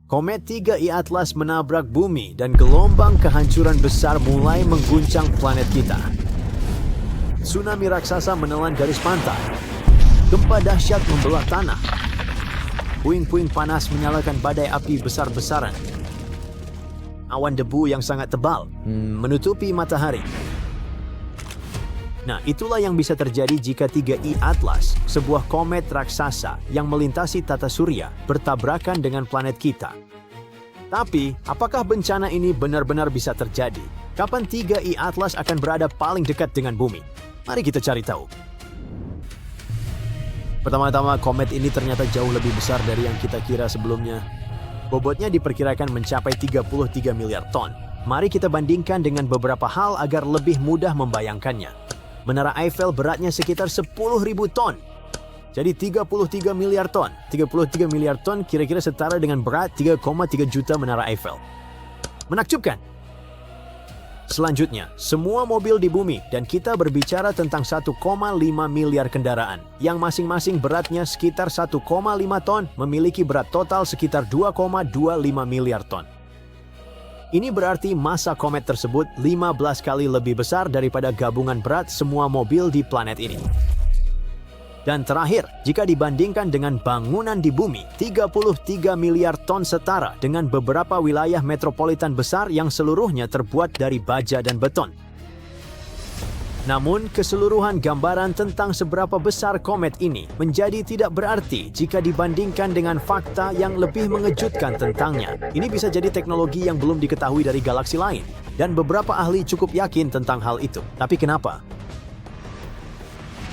Komet 3i Atlas menabrak bumi dan gelombang kehancuran besar mulai mengguncang planet kita. Tsunami raksasa menelan garis pantai. Gempa dahsyat membelah tanah. Puing-puing panas menyalakan badai api besar-besaran. Awan debu yang sangat tebal menutupi matahari. Nah, itulah yang bisa terjadi jika 3i Atlas, sebuah komet raksasa yang melintasi tata surya, bertabrakan dengan planet kita. Tapi, apakah bencana ini benar-benar bisa terjadi? Kapan 3i Atlas akan berada paling dekat dengan bumi? Mari kita cari tahu. Pertama-tama, komet ini ternyata jauh lebih besar dari yang kita kira sebelumnya. Bobotnya diperkirakan mencapai 33 miliar ton. Mari kita bandingkan dengan beberapa hal agar lebih mudah membayangkannya. Menara Eiffel beratnya sekitar 10.000 ton. Jadi 33 miliar ton. 33 miliar ton kira-kira setara dengan berat 3,3 juta Menara Eiffel. Menakjubkan. Selanjutnya, semua mobil di bumi dan kita berbicara tentang 1,5 miliar kendaraan yang masing-masing beratnya sekitar 1,5 ton memiliki berat total sekitar 2,25 miliar ton. Ini berarti massa komet tersebut 15 kali lebih besar daripada gabungan berat semua mobil di planet ini. Dan terakhir, jika dibandingkan dengan bangunan di bumi, 33 miliar ton setara dengan beberapa wilayah metropolitan besar yang seluruhnya terbuat dari baja dan beton. Namun, keseluruhan gambaran tentang seberapa besar komet ini menjadi tidak berarti jika dibandingkan dengan fakta yang lebih mengejutkan tentangnya. Ini bisa jadi teknologi yang belum diketahui dari galaksi lain, dan beberapa ahli cukup yakin tentang hal itu. Tapi kenapa?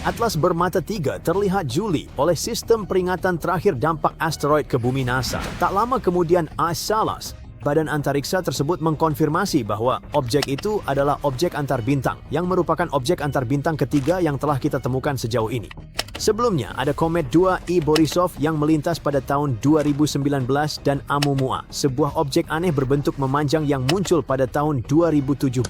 Atlas bermata tiga terlihat juli oleh sistem peringatan terakhir dampak asteroid ke bumi NASA. Tak lama kemudian ISALAS, Badan Antariksa tersebut mengkonfirmasi bahwa objek itu adalah objek antar bintang yang merupakan objek antar bintang ketiga yang telah kita temukan sejauh ini. Sebelumnya ada komet 2i Borisov yang melintas pada tahun 2019 dan Oumuamua, sebuah objek aneh berbentuk memanjang yang muncul pada tahun 2017.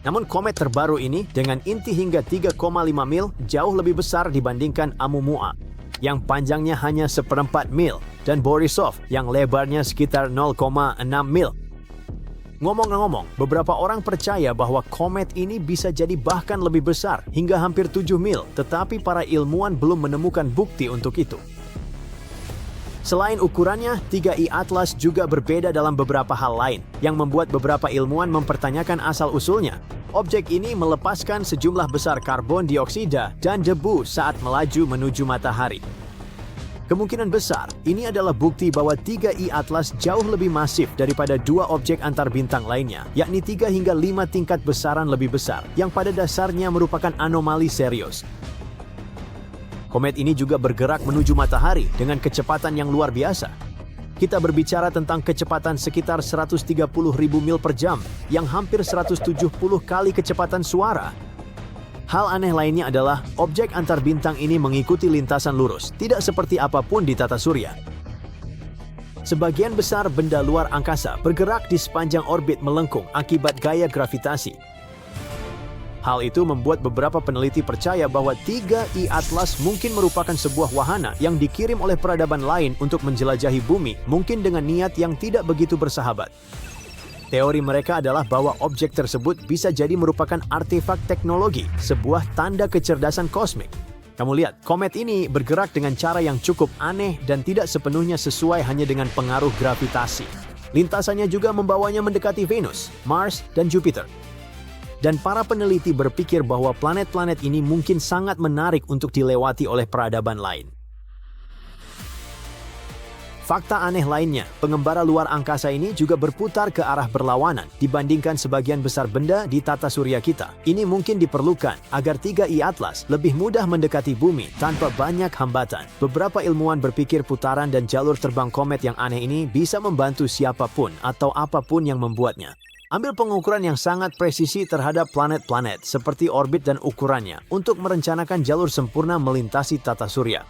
Namun komet terbaru ini dengan inti hingga 3,5 mil jauh lebih besar dibandingkan Oumuamua yang panjangnya hanya 1/4 mil dan Borisov yang lebarnya sekitar 0,6 mil. Ngomong-ngomong, beberapa orang percaya bahwa komet ini bisa jadi bahkan lebih besar hingga hampir 7 mil, tetapi para ilmuwan belum menemukan bukti untuk itu. Selain ukurannya, 3i Atlas juga berbeda dalam beberapa hal lain yang membuat beberapa ilmuwan mempertanyakan asal-usulnya. Objek ini melepaskan sejumlah besar karbon dioksida dan debu saat melaju menuju matahari. Kemungkinan besar, ini adalah bukti bahwa 3i Atlas jauh lebih masif daripada dua objek antar bintang lainnya, yakni 3 hingga 5 tingkat besaran lebih besar, yang pada dasarnya merupakan anomali serius. Komet ini juga bergerak menuju matahari dengan kecepatan yang luar biasa. Kita berbicara tentang kecepatan sekitar 130.000 mil per jam, yang hampir 170 kali kecepatan suara. Hal aneh lainnya adalah objek antar bintang ini mengikuti lintasan lurus, tidak seperti apapun di tata surya. Sebagian besar benda luar angkasa bergerak di sepanjang orbit melengkung akibat gaya gravitasi. Hal itu membuat beberapa peneliti percaya bahwa 3i Atlas mungkin merupakan sebuah wahana yang dikirim oleh peradaban lain untuk menjelajahi bumi, mungkin dengan niat yang tidak begitu bersahabat. Teori mereka adalah bahwa objek tersebut bisa jadi merupakan artefak teknologi, sebuah tanda kecerdasan kosmik. Kamu lihat, komet ini bergerak dengan cara yang cukup aneh dan tidak sepenuhnya sesuai hanya dengan pengaruh gravitasi. Lintasannya juga membawanya mendekati Venus, Mars, dan Jupiter. Dan para peneliti berpikir bahwa planet-planet ini mungkin sangat menarik untuk dilewati oleh peradaban lain. Fakta aneh lainnya, pengembara luar angkasa ini juga berputar ke arah berlawanan dibandingkan sebagian besar benda di tata surya kita. Ini mungkin diperlukan agar 3i Atlas lebih mudah mendekati bumi tanpa banyak hambatan. Beberapa ilmuwan berpikir putaran dan jalur terbang komet yang aneh ini bisa membantu siapapun atau apapun yang membuatnya. Ambil pengukuran yang sangat presisi terhadap planet-planet seperti orbit dan ukurannya untuk merencanakan jalur sempurna melintasi tata surya.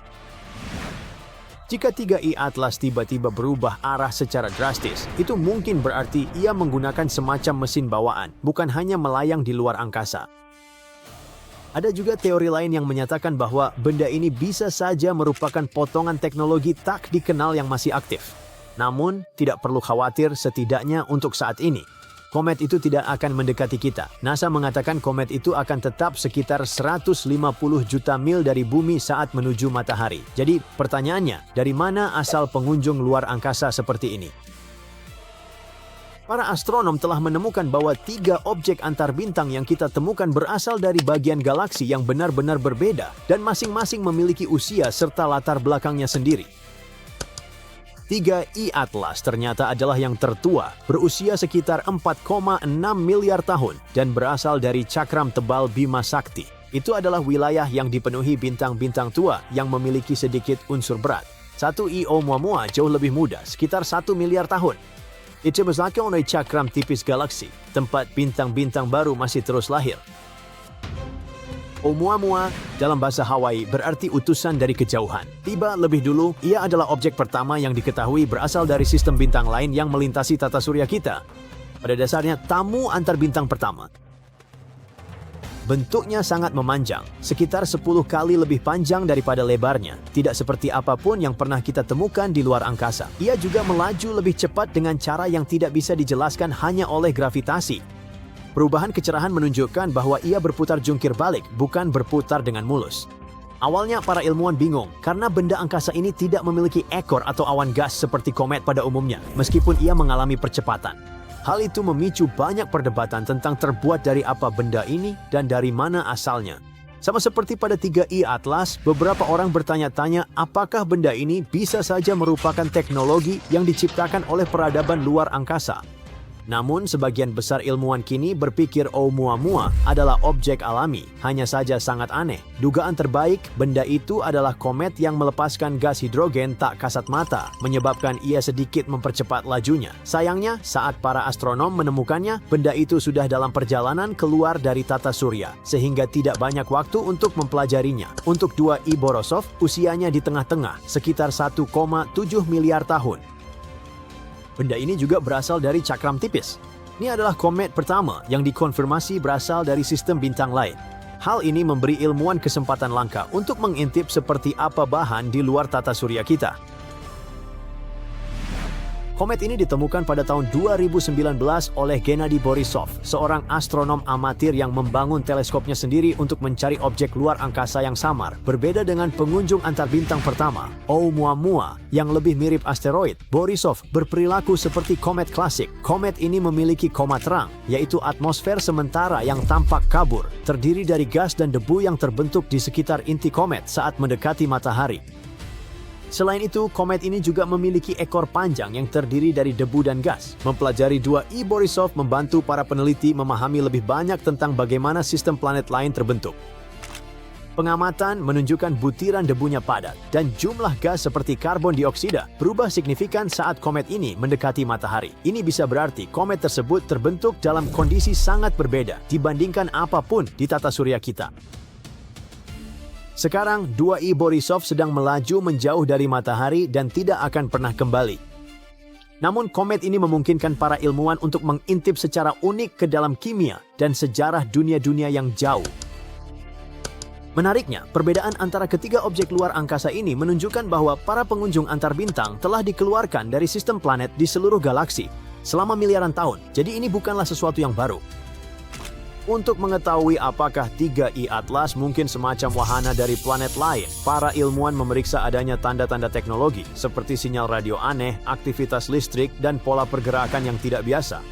Jika 3i Atlas tiba-tiba berubah arah secara drastis, itu mungkin berarti ia menggunakan semacam mesin bawaan, bukan hanya melayang di luar angkasa. Ada juga teori lain yang menyatakan bahwa benda ini bisa saja merupakan potongan teknologi tak dikenal yang masih aktif. Namun, tidak perlu khawatir setidaknya untuk saat ini. Komet itu tidak akan mendekati kita. NASA mengatakan komet itu akan tetap sekitar 150 juta mil dari bumi saat menuju matahari. Jadi, pertanyaannya, dari mana asal pengunjung luar angkasa seperti ini? Para astronom telah menemukan bahwa 3 objek antar bintang yang kita temukan berasal dari bagian galaksi yang benar-benar berbeda dan masing-masing memiliki usia serta latar belakangnya sendiri. 3 E-Atlas ternyata adalah yang tertua, berusia sekitar 4,6 miliar tahun dan berasal dari cakram tebal Bima Sakti. Itu adalah wilayah yang dipenuhi bintang-bintang tua yang memiliki sedikit unsur berat. 1 E Oumuamua jauh lebih muda, sekitar 1 miliar tahun. Itu merupakan oleh cakram tipis galaksi, tempat bintang-bintang baru masih terus lahir. Oumuamua dalam bahasa Hawaii berarti utusan dari kejauhan. Tiba lebih dulu, ia adalah objek pertama yang diketahui berasal dari sistem bintang lain yang melintasi tata surya kita. Pada dasarnya, tamu antar bintang pertama. Bentuknya sangat memanjang, sekitar 10 kali lebih panjang daripada lebarnya. Tidak seperti apapun yang pernah kita temukan di luar angkasa. Ia juga melaju lebih cepat dengan cara yang tidak bisa dijelaskan hanya oleh gravitasi. Perubahan kecerahan menunjukkan bahwa ia berputar jungkir balik, bukan berputar dengan mulus. Awalnya para ilmuwan bingung karena benda angkasa ini tidak memiliki ekor atau awan gas seperti komet pada umumnya, meskipun ia mengalami percepatan. Hal itu memicu banyak perdebatan tentang terbuat dari apa benda ini dan dari mana asalnya. Sama seperti pada 3 E-Atlas, beberapa orang bertanya-tanya apakah benda ini bisa saja merupakan teknologi yang diciptakan oleh peradaban luar angkasa. Namun, sebagian besar ilmuwan kini berpikir Oumuamua adalah objek alami, hanya saja sangat aneh. Dugaan terbaik, benda itu adalah komet yang melepaskan gas hidrogen tak kasat mata, menyebabkan ia sedikit mempercepat lajunya. Sayangnya, saat para astronom menemukannya, benda itu sudah dalam perjalanan keluar dari tata surya, sehingga tidak banyak waktu untuk mempelajarinya. Untuk 2 E Borisov, usianya di tengah-tengah, sekitar 1,7 miliar tahun. Benda ini juga berasal dari cakram tipis. Ini adalah komet pertama yang dikonfirmasi berasal dari sistem bintang lain. Hal ini memberi ilmuwan kesempatan langka untuk mengintip seperti apa bahan di luar tata surya kita. Komet ini ditemukan pada tahun 2019 oleh Gennady Borisov, seorang astronom amatir yang membangun teleskopnya sendiri untuk mencari objek luar angkasa yang samar. Berbeda dengan pengunjung antar bintang pertama, Oumuamua, yang lebih mirip asteroid, Borisov berperilaku seperti komet klasik. Komet ini memiliki koma terang, yaitu atmosfer sementara yang tampak kabur, terdiri dari gas dan debu yang terbentuk di sekitar inti komet saat mendekati matahari. Selain itu, komet ini juga memiliki ekor panjang yang terdiri dari debu dan gas. Mempelajari 2 E Borisov membantu para peneliti memahami lebih banyak tentang bagaimana sistem planet lain terbentuk. Pengamatan menunjukkan butiran debunya padat dan jumlah gas seperti karbon dioksida berubah signifikan saat komet ini mendekati matahari. Ini bisa berarti komet tersebut terbentuk dalam kondisi sangat berbeda dibandingkan apapun di tata surya kita. Sekarang, 2 E Borisov sedang melaju menjauh dari matahari dan tidak akan pernah kembali. Namun, komet ini memungkinkan para ilmuwan untuk mengintip secara unik ke dalam kimia dan sejarah dunia-dunia yang jauh. Menariknya, perbedaan antara ketiga objek luar angkasa ini menunjukkan bahwa para pengunjung antar bintang telah dikeluarkan dari sistem planet di seluruh galaksi selama miliaran tahun. Jadi ini bukanlah sesuatu yang baru. Untuk mengetahui apakah 3 E-Atlas mungkin semacam wahana dari planet lain, para ilmuwan memeriksa adanya tanda-tanda teknologi seperti sinyal radio aneh, aktivitas listrik, dan pola pergerakan yang tidak biasa.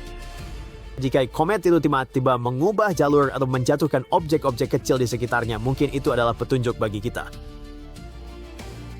Jika komet itu tiba-tiba mengubah jalur atau menjatuhkan objek-objek kecil di sekitarnya, mungkin itu adalah petunjuk bagi kita.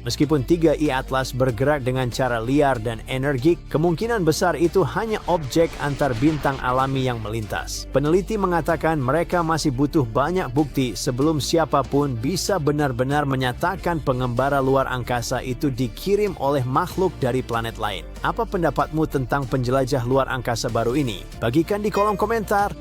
Meskipun 3 E-Atlas bergerak dengan cara liar dan energik, kemungkinan besar itu hanya objek antar bintang alami yang melintas. Peneliti mengatakan mereka masih butuh banyak bukti sebelum siapapun bisa benar-benar menyatakan pengembara luar angkasa itu dikirim oleh makhluk dari planet lain. Apa pendapatmu tentang penjelajah luar angkasa baru ini? Bagikan di kolom komentar.